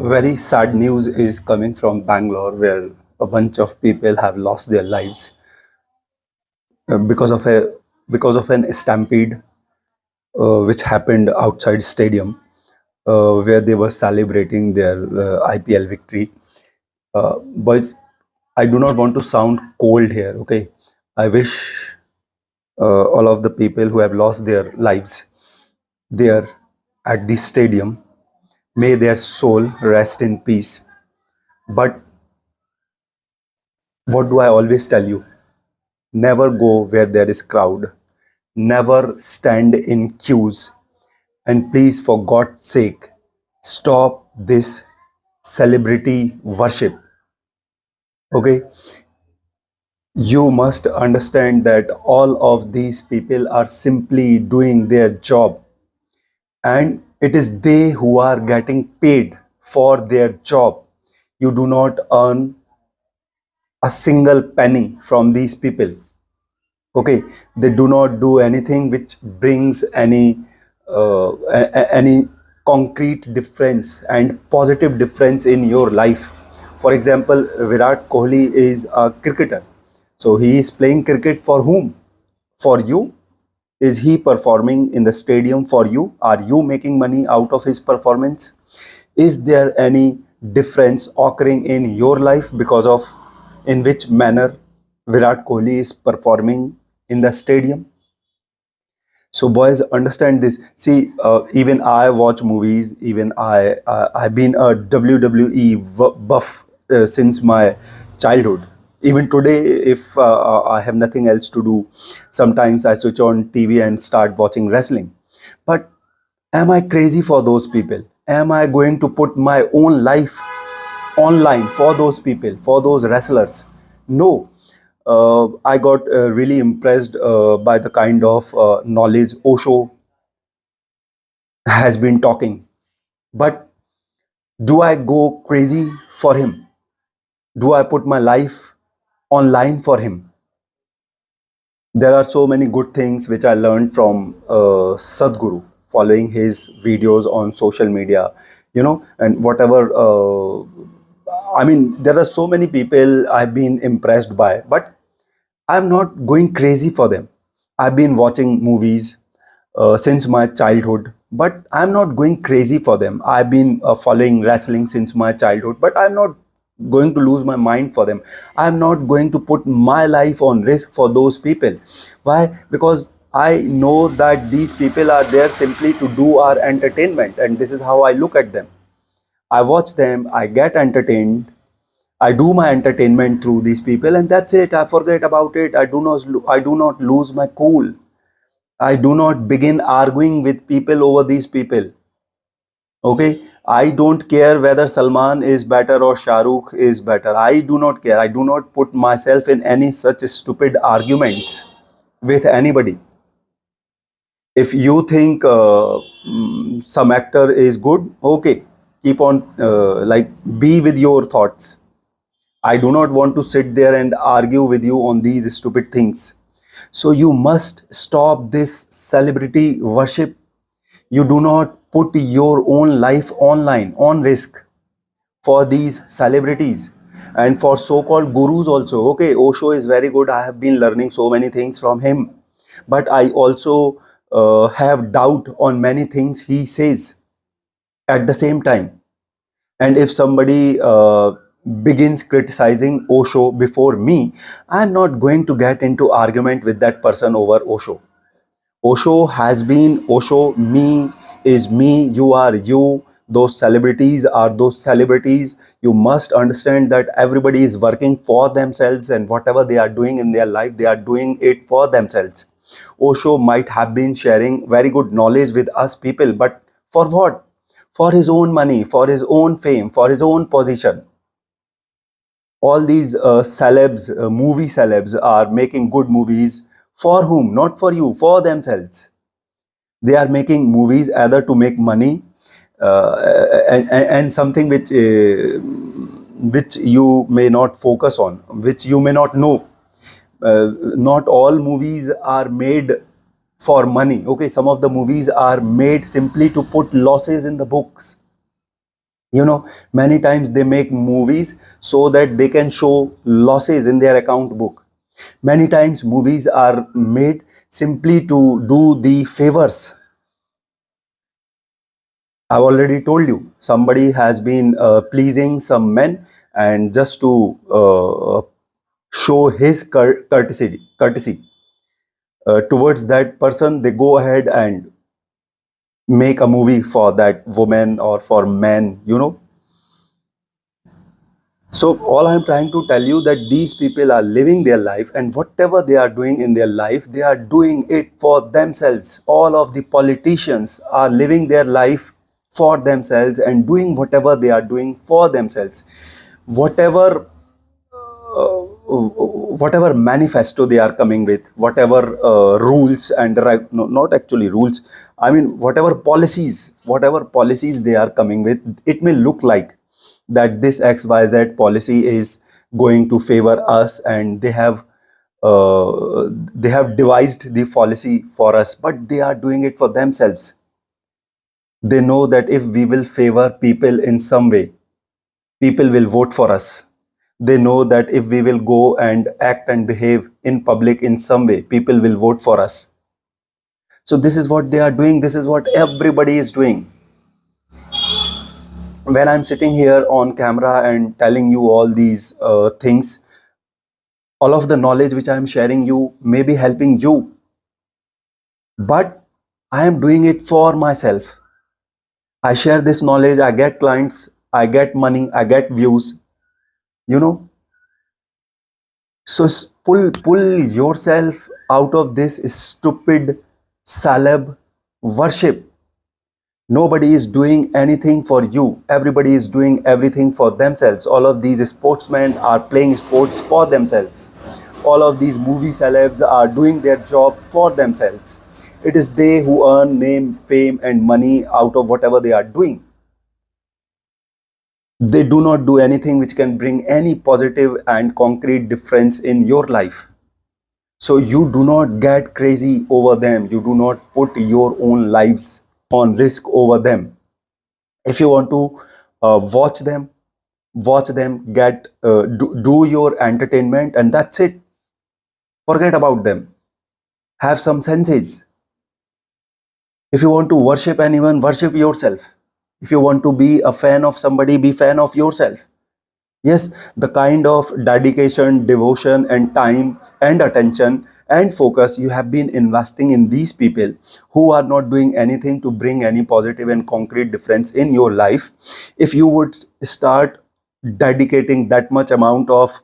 Very sad news is coming from Bangalore, where a bunch of people have lost their lives because of an stampede which happened outside stadium, where they were celebrating their IPL victory. Boys, I do not want to sound cold here. Okay, I wish all of the people who have lost their lives there at the stadium, may their soul rest in peace. But what do I always tell you? Never go where there is crowd. Never stand in queues. And please, for God's sake, stop this celebrity worship. Okay? You must understand that all of these people are simply doing their job, and it is they who are getting paid for their job. You do not earn a single penny from these people. Okay, they do not do anything which brings any concrete difference and positive difference in your life. For example, Virat Kohli is a cricketer, so he is playing cricket for whom? For you. Is he performing in the stadium for you? Are you making money out of his performance? Is there any difference occurring in your life because of in which manner Virat Kohli is performing in the stadium? So boys, understand this. See, even I watch movies. Even I've been a WWE buff since my childhood. Even today, if I have nothing else to do, sometimes I switch on TV and start watching wrestling. But am I crazy for those people? Am I going to put my own life online for those people, for those wrestlers? No. I got really impressed by the kind of knowledge Osho has been talking. But do I go crazy for him? Do I put my life online for him? There are so many good things which I learned from Sadhguru, following his videos on social media, and whatever. I mean, there are so many people I've been impressed by, but I'm not going crazy for them. I've been watching movies since my childhood, but I'm not going crazy for them. I've been following wrestling since my childhood, but I'm not going to lose my mind for them. I'm not going to put my life on risk for those people. Why? Because I know that these people are there simply to do our entertainment, and this is how I look at them. I watch them, I get entertained, I do my entertainment through these people, and that's it. I forget about it. I do not lose my cool. I do not begin arguing with people over these people. Okay, I don't care whether Salman is better or Shah Rukh is better. I do not care. I do not put myself in any such stupid arguments with anybody. If you think some actor is good, okay, keep on be with your thoughts. I do not want to sit there and argue with you on these stupid things. So you must stop this celebrity worship. You do not put your own life online on risk for these celebrities and for so-called gurus also. Okay, Osho is very good. I have been learning so many things from him, but I also have doubt on many things he says at the same time. And if somebody begins criticizing Osho before me, I'm not going to get into argument with that person over Osho. Osho has been Osho, me is me, you are you, those celebrities are those celebrities. You must understand that everybody is working for themselves, and whatever they are doing in their life, they are doing it for themselves. Osho might have been sharing very good knowledge with us people, but for what? For his own money, for his own fame, for his own position. All these movie celebs are making good movies for whom? Not for you, for themselves. They are making movies either to make money and something which you may not focus on, which you may not know. Not all movies are made for money. Okay, some of the movies are made simply to put losses in the books. You know, many times they make movies so that they can show losses in their account book. Many times movies are made simply to do the favors. I've already told you, somebody has been pleasing some men, and just to show his courtesy towards that person, they go ahead and make a movie for that woman or for men, you know. So all I'm trying to tell you that these people are living their life, and whatever they are doing in their life, they are doing it for themselves. All of the politicians are living their life for themselves and doing whatever they are doing for themselves. Whatever whatever manifesto they are coming with, whatever rules and no, not actually rules, I mean whatever policies they are coming with, it may look like that this XYZ policy is going to favor us, and they have devised the policy for us, but they are doing it for themselves. They know that if we will favor people in some way, people will vote for us. They know that if we will go and act and behave in public in some way, people will vote for us. So this is what they are doing. This is what everybody is doing. When I'm sitting here on camera and telling you all these things, all of the knowledge which I'm sharing you may be helping you, but I am doing it for myself. I share this knowledge, I get clients, I get money, I get views, you know. So pull yourself out of this stupid celeb worship. Nobody is doing anything for you. Everybody is doing everything for themselves. All of these sportsmen are playing sports for themselves. All of these movie celebs are doing their job for themselves. It is they who earn name, fame, and money out of whatever they are doing. They do not do anything which can bring any positive and concrete difference in your life. So you do not get crazy over them. You do not put your own lives on risk over them. If you want to watch them, get do your entertainment, and that's it. Forget about them. Have some senses. If you want to worship anyone, worship yourself. If you want to be a fan of somebody, be fan of yourself. Yes, the kind of dedication, devotion, and time and attention and focus you have been investing in these people who are not doing anything to bring any positive and concrete difference in your life, if you would start dedicating that much amount of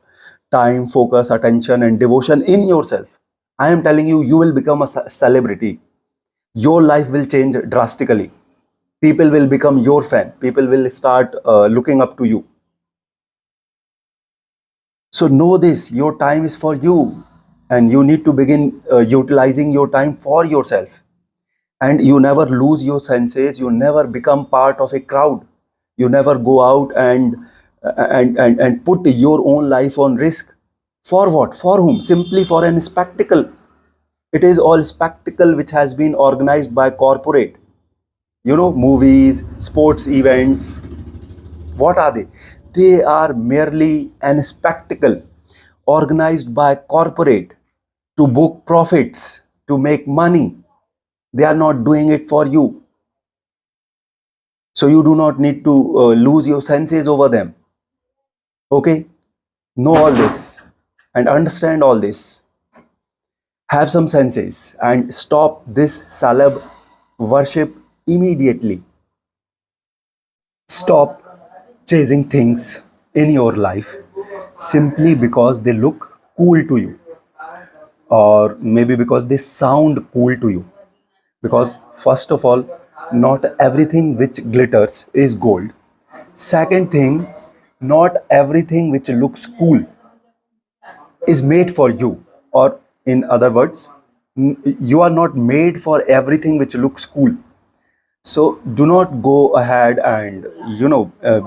time, focus, attention, and devotion in yourself, I am telling you, you will become a celebrity. Your life will change drastically. People will become your fan. People will start looking up to you. So know this, your time is for you, and you need to begin utilizing your time for yourself. And you never lose your senses, you never become part of a crowd. You never go out and put your own life on risk. For what? For whom? Simply for an spectacle. It is all spectacle which has been organized by corporate. You know, movies, sports events, what are they? They are merely an spectacle organized by corporate to book profits, to make money. They are not doing it for you. So you do not need to lose your senses over them. Okay? Know all this and understand all this. Have some senses and stop this celeb worship immediately. Stop chasing things in your life simply because they look cool to you, or maybe because they sound cool to you. Because, first of all, not everything which glitters is gold. Second thing, not everything which looks cool is made for you. Or, in other words, you are not made for everything which looks cool. So do not go ahead and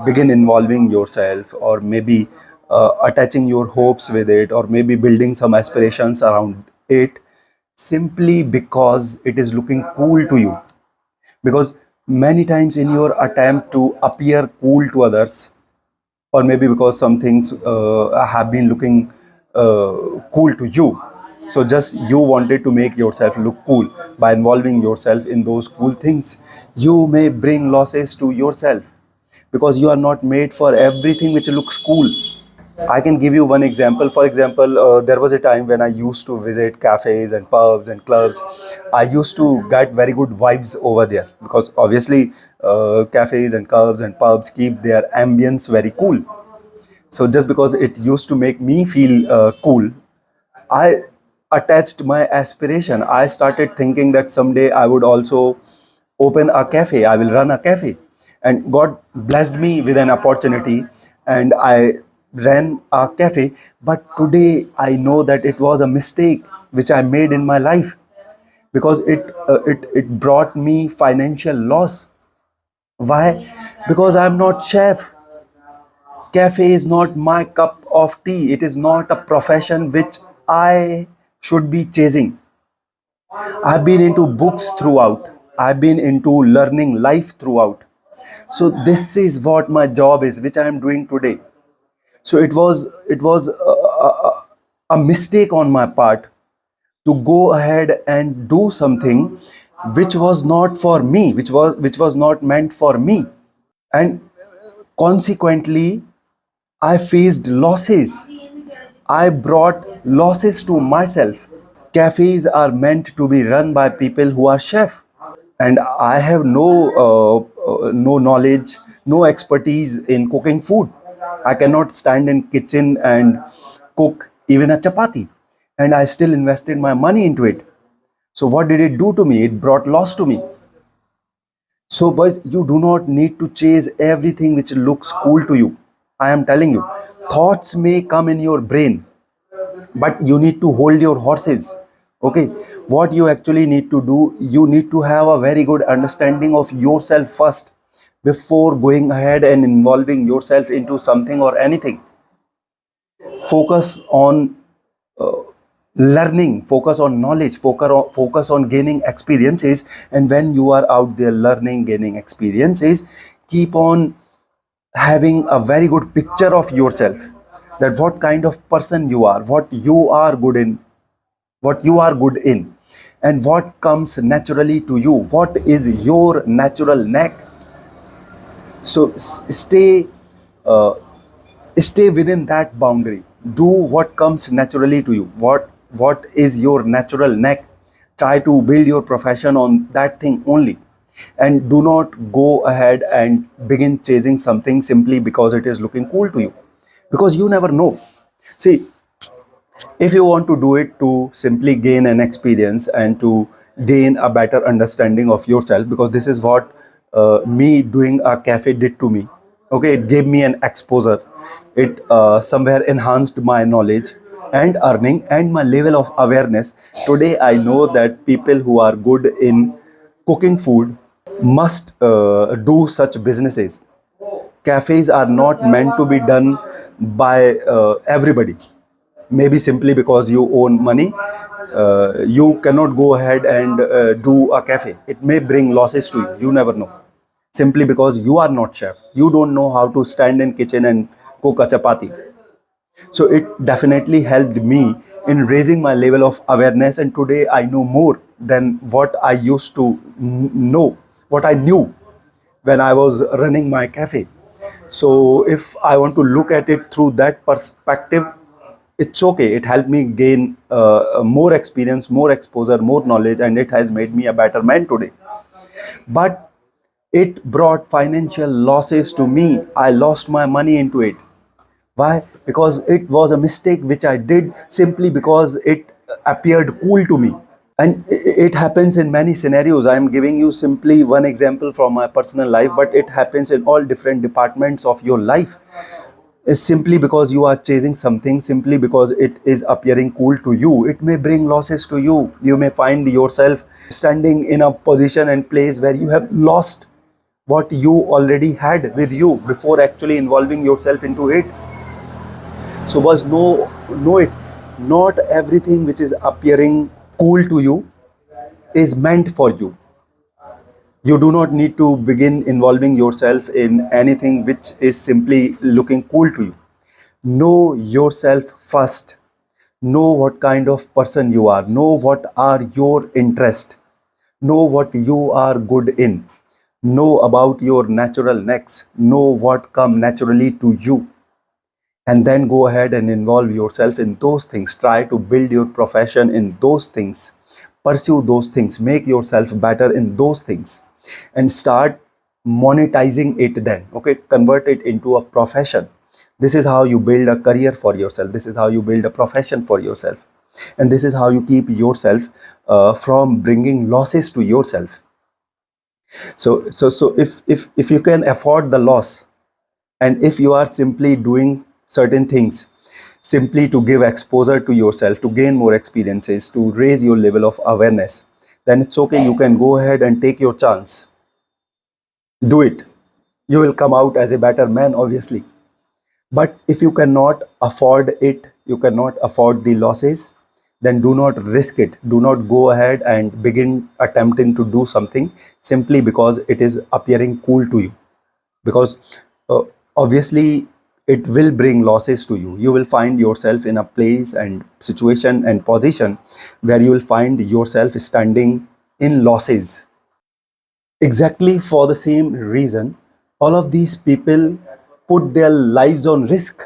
begin involving yourself, or maybe attaching your hopes with it, or maybe building some aspirations around it simply because it is looking cool to you. Because Many times in your attempt to appear cool to others, or maybe because some things have been looking cool to you, so just you wanted to make yourself look cool by involving yourself in those cool things, you may bring losses to yourself because you are not made for everything which looks cool. I can give you one example. For example, there was a time when I used to visit cafes and pubs and clubs. I used to get very good vibes over there because obviously cafes and clubs and pubs keep their ambience very cool. So just because it used to make me feel cool, I attached my aspiration. I started thinking that someday I would also open a cafe. I will run a cafe. And God blessed me with an opportunity and I ran a cafe. But today I know that it was a mistake which I made in my life because it brought me financial loss. Why? Because I'm not chef. Cafe is not my cup of tea. It is not a profession which I should be chasing. I've been into books throughout. I've been into learning life throughout. So this is what my job is, which I am doing today. So it was a mistake on my part to go ahead and do something which was not for me, which was not meant for me, and consequently I faced losses. I brought losses to myself. Cafes are meant to be run by people who are chef, and I have no knowledge, no expertise in cooking food. I cannot stand in kitchen and cook even a chapati, and I still invested my money into it. So what did it do to me? It brought loss to me. So, boys, you do not need to chase everything which looks cool to you. I am telling you, thoughts may come in your brain, but you need to hold your horses. Okay, what you actually need to do, you need to have a very good understanding of yourself first before going ahead and involving yourself into something or anything. Focus on learning, focus on knowledge, focus on gaining experiences. And when you are out there learning, gaining experiences, keep on having a very good picture of yourself, that what kind of person you are, what you are good in, and what comes naturally to you, what is your natural knack. So uh, stay within that boundary. Do what comes naturally to you. What is your natural knack? Try to build your profession on that thing only, and do not go ahead and begin chasing something simply because it is looking cool to you, because you never know. See, if you want to do it to simply gain an experience and to gain a better understanding of yourself, because this is what me doing a cafe did to me. Okay, it gave me an exposure. It somewhere enhanced my knowledge and earning and my level of awareness. Today I know that people who are good in cooking food must do such businesses. Cafes are not meant to be done by everybody. Maybe simply because you own money, you cannot go ahead and do a cafe. It may bring losses to you. You never know. Simply because you are not chef, you don't know how to stand in kitchen and cook a chapati. So it definitely helped me in raising my level of awareness, and today I know more than what I used to know, what I knew when I was running my cafe. So if I want to look at it through that perspective, it's okay. It helped me gain more experience, more exposure, more knowledge, and it has made me a better man today. But it brought financial losses to me. I lost my money into it. Why? Because it was a mistake which I did simply because it appeared cool to me. And it happens in many scenarios. I am giving you simply one example from my personal life, but it happens in all different departments of your life. Simply because you are chasing something, simply because it is appearing cool to you, it may bring losses to you. You may find yourself standing in a position and place where you have lost what you already had with you before actually involving yourself into it. So was know it, not everything which is appearing cool to you is meant for you. You do not need to begin involving yourself in anything which is simply looking cool to you. Know yourself first. Know what kind of person you are. Know what are your interests. Know what you are good in. Know about your natural necks. Know what come naturally to you, and then go ahead and involve yourself in those things. Try to build your profession in those things. Pursue those things. Make yourself better in those things, and start monetizing it then. Okay, convert it into a profession. This is how you build a career for yourself. This is how you build a profession for yourself, and this is how you keep yourself from bringing losses to yourself. So if you can afford the loss, and if you are simply doing certain things simply to give exposure to yourself, to gain more experiences, to raise your level of awareness, then it's okay. You can go ahead and take your chance. Do it. You will come out as a better man, obviously. But if you cannot afford it, you cannot afford the losses, then do not risk it. Do not go ahead and begin attempting to do something simply because it is appearing cool to you. Because uh, obviously it will bring losses to you. You will find yourself in a place and situation and position where you will find yourself standing in losses. Exactly for the same reason, all of these people put their lives on risk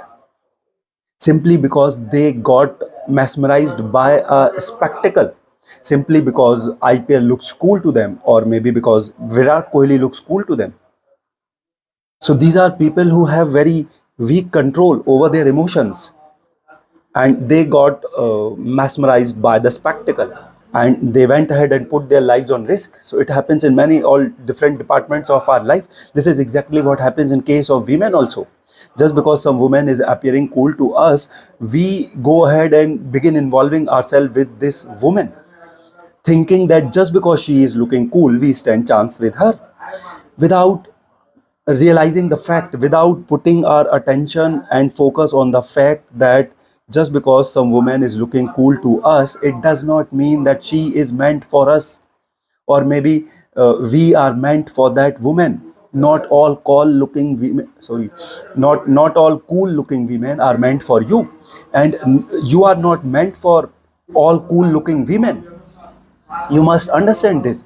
simply because they got mesmerized by a spectacle, simply because IPL looks cool to them, or maybe because Virat Kohli looks cool to them. So these are people who have very weak control over their emotions, and they got mesmerized by the spectacle, and they went ahead and put their lives on risk. So it happens in many all different departments of our life. This is exactly what happens in case of women also. Just because some woman is appearing cool to us, we go ahead and begin involving ourselves with this woman, thinking that just because she is looking cool, we stand chance with her, without realizing the fact, without putting our attention and focus on the fact that just because some woman is looking cool to us, it does not mean that she is meant for us, or maybe we are meant for that woman. Not all cool looking women, sorry, not all cool looking women are meant for you, and you are not meant for all cool looking women. You must understand this.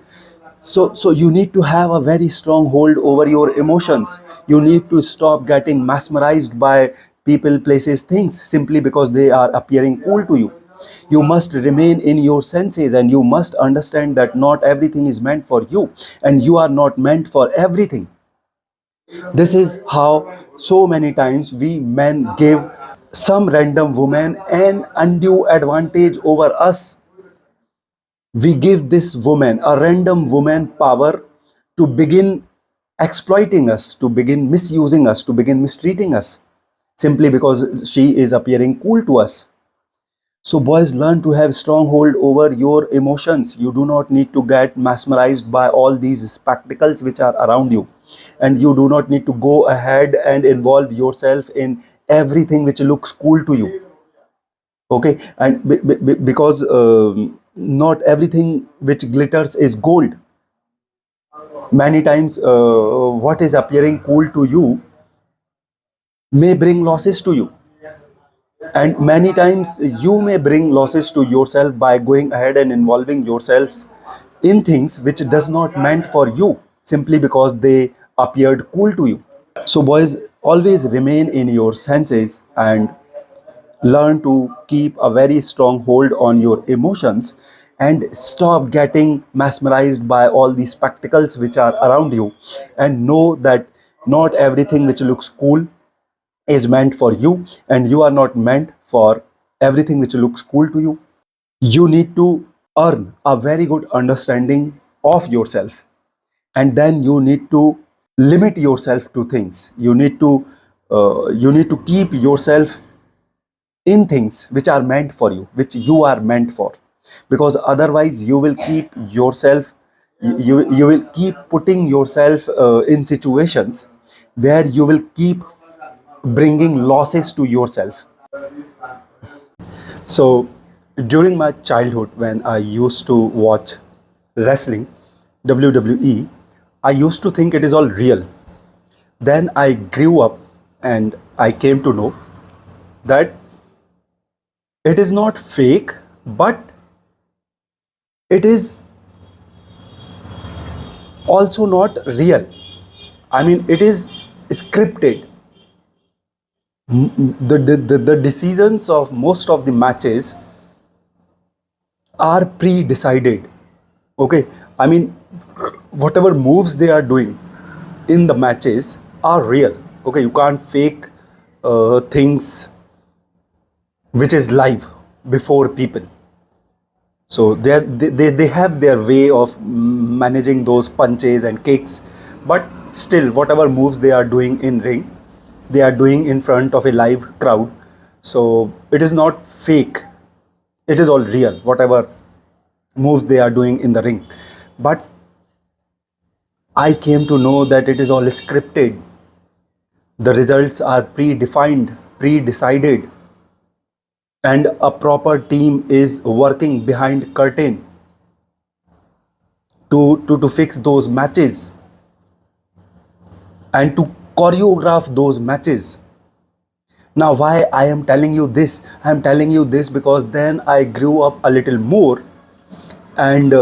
So you need to have a very strong hold over your emotions. You need to stop getting mesmerized by people, places, things simply because they are appearing cool to you. You must remain in your senses, and you must understand that not everything is meant for you, and you are not meant for everything. This is how so many times we men give some random woman an undue advantage over us. We give this woman, a random woman, power to begin exploiting us, to begin misusing us, to begin mistreating us, simply because she is appearing cool to us. So boys, learn to have strong hold over your emotions. You do not need to get mesmerized by all these spectacles which are around you, and you do not need to go ahead and involve yourself in everything which looks cool to you. Okay, and because not everything which glitters is gold. Many times what is appearing cool to you may bring losses to you, and many times you may bring losses to yourself by going ahead and involving yourselves in things which does not meant for you, simply because they appeared cool to you. So boys, always remain in your senses and learn to keep a very strong hold on your emotions, and stop getting mesmerized by all these spectacles which are around you, and know that not everything which looks cool is meant for you, and you are not meant for everything which looks cool to you. You need to earn a very good understanding of yourself, and then you need to limit yourself to things. You need to keep yourself in things which are meant for you, which you are meant for, because otherwise you will keep yourself, you will keep putting yourself in situations where you will keep bringing losses to yourself. So during my childhood, when I used to watch wrestling, WWE, I used to think it is all real. Then I grew up and I came to know that it is not fake, but it is also not real. I mean, it is scripted. The decisions of most of the matches are pre-decided. Okay, I mean, whatever moves they are doing in the matches are real. Okay, you can't fake things which is live before people. So they have their way of managing those punches and kicks, but still, whatever moves they are doing in ring, they are doing in front of a live crowd. So it is not fake. It is all real. Whatever moves they are doing in the ring, but I came to know that it is all scripted. The results are predefined, pre-decided, and a proper team is working behind curtain to fix those matches and to choreograph those matches. Now, why I am telling you this? I am telling you this because then I grew up a little more, and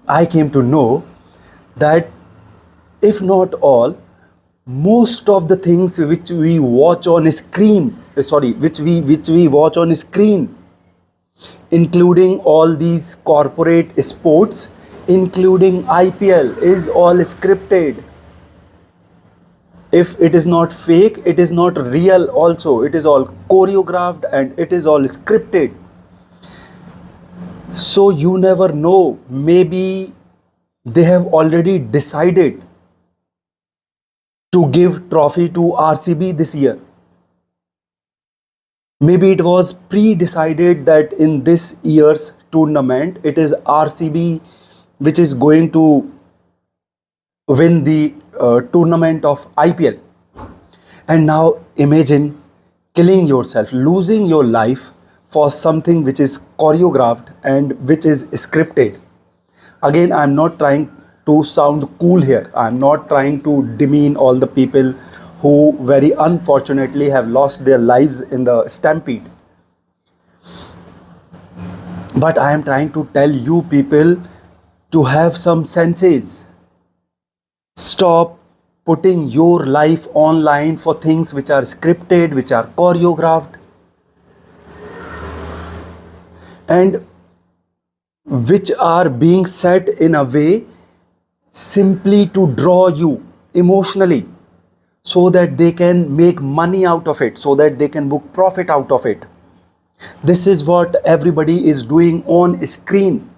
I came to know that if not all, most of the things which we watch on screen, which we watch on screen, including all these corporate sports, including IPL, is all scripted. If it is not fake, it is not real also. It is all choreographed and it is all scripted. So you never know. Maybe they have already decided to give trophy to RCB this year. Maybe it was pre-decided that in this year's tournament, it is RCB which is going to win the tournament of IPL. And now imagine killing yourself, losing your life for something which is choreographed and which is scripted. Again, I'm not trying to sound cool here. I'm not trying to demean all the people who very unfortunately have lost their lives in the stampede. But I am trying to tell you people to have some senses. Stop putting your life online for things which are scripted, which are choreographed, and which are being said in a way simply to draw you emotionally so that they can make money out of it, so that they can book profit out of it. This is what everybody is doing on screen.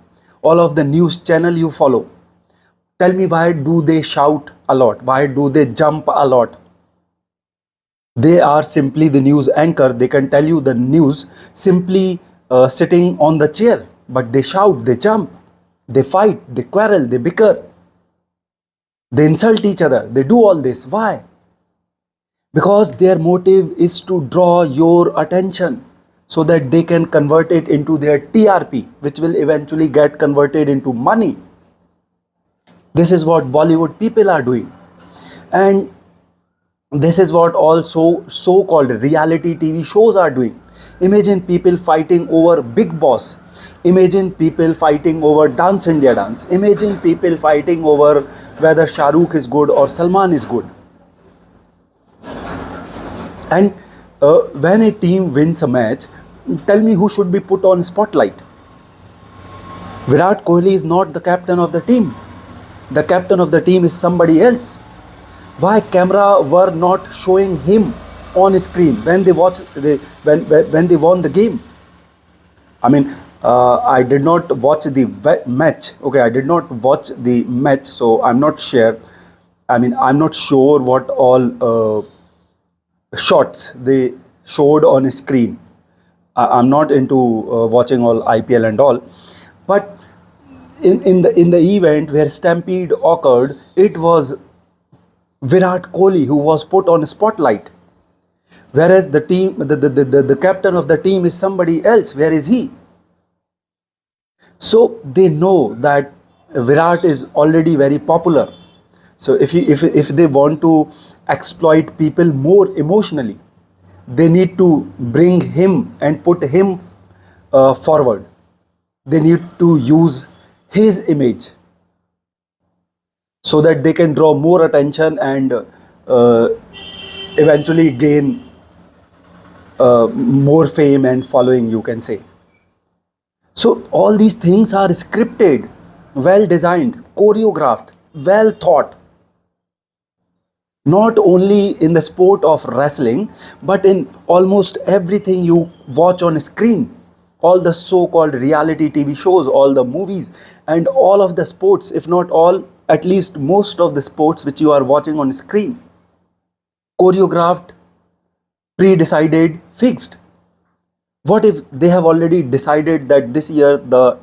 All of the news channel you follow. Tell me, why do they shout a lot? Why do they jump a lot? They are simply the news anchor. They can tell you the news simply sitting on the chair. But they shout, they jump, they fight, they quarrel, they bicker. They insult each other. They do all this. Why? Because their motive is to draw your attention so that they can convert it into their TRP, which will eventually get converted into money. This is what Bollywood people are doing. And this is what also so-called reality TV shows are doing. Imagine people fighting over Big Boss. Imagine people fighting over Dance India Dance. Imagine people fighting over whether Shah Rukh is good or Salman is good. And when a team wins a match, tell me who should be put on spotlight. Virat Kohli is not the captain of the team. The captain of the team is somebody else. Why camera were not showing him on screen when they when they won the game? I mean, I did not watch the match. Okay, I did not watch the match, so I'm not sure. I mean, I'm not sure what all shots they showed on screen. I'm not into watching all IPL and all, but in the event where stampede occurred, it was Virat Kohli who was put on spotlight, whereas the captain of the team is somebody else. Where is he? So they know that Virat is already very popular. So if they want to exploit people more emotionally, they need to bring him and put him forward. They need to use his image so that they can draw more attention and eventually gain more fame and following, you can say. So all these things are scripted, well designed, choreographed, well thought. Not only in the sport of wrestling, but in almost everything you watch on screen. All the so called reality TV shows, all the movies, and all of the sports, if not all, at least most of the sports which you are watching on screen. Choreographed, pre decided, fixed. What if they have already decided that this year the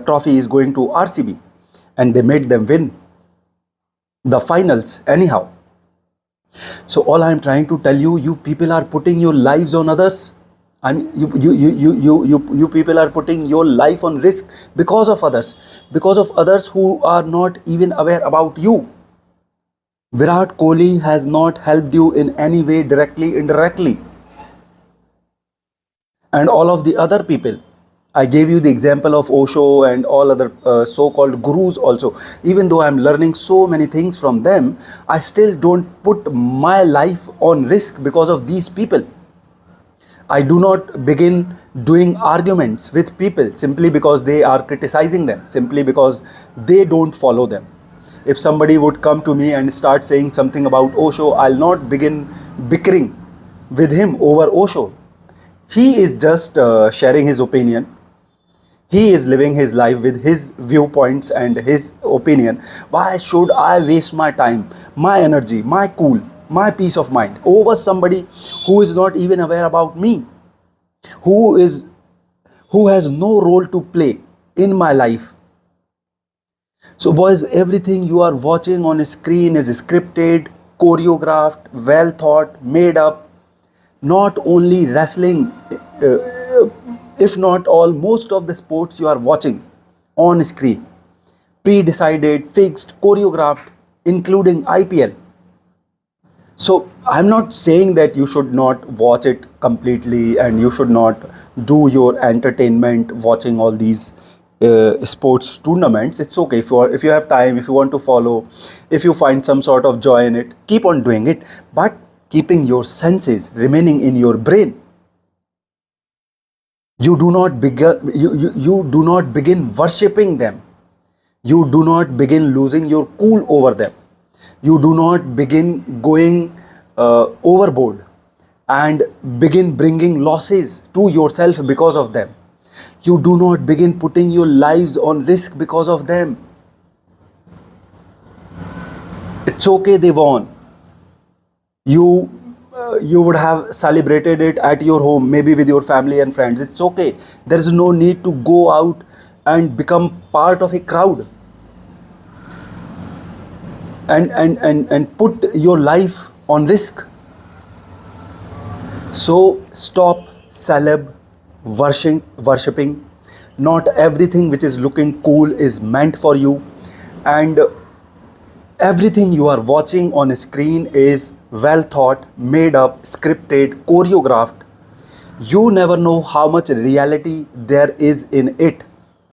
trophy is going to RCB and they made them win the finals anyhow? So all I'm trying to tell you, you people are putting your lives on others. I mean, you people are putting your life on risk because of others who are not even aware about you. Virat Kohli has not helped you in any way, directly, indirectly, and all of the other people. I gave you the example of Osho and all other so-called gurus also. Even though I'm learning so many things from them, I still don't put my life on risk because of these people. I do not begin doing arguments with people simply because they are criticizing them, simply because they don't follow them. If somebody would come to me and start saying something about Osho, I'll not begin bickering with him over Osho. He is just sharing his opinion. He is living his life with his viewpoints and his opinion. Why should I waste my time, my energy, my cool, my peace of mind over somebody who is not even aware about me, who is who has no role to play in my life? So boys, everything you are watching on a screen is scripted, choreographed, well thought, made up. Not only wrestling, if not all, most of the sports you are watching on screen, pre-decided, fixed, choreographed, including IPL. So I'm not saying that you should not watch it completely and you should not do your entertainment watching all these sports tournaments. It's okay if you have time, if you want to follow, if you find some sort of joy in it, keep on doing it, but keeping your senses remaining in your brain. You do not begin worshipping them. You do not begin losing your cool over them. You do not begin going overboard and begin bringing losses to yourself because of them. You do not begin putting your lives on risk because of them. It's okay they won. You would have celebrated it at your home, maybe with your family and friends. It's okay. There is no need to go out and become part of a crowd and put your life on risk. So stop worshipping. Not everything which is looking cool is meant for you, and everything you are watching on a screen is well thought, made up, scripted, choreographed. You never know how much reality there is in it.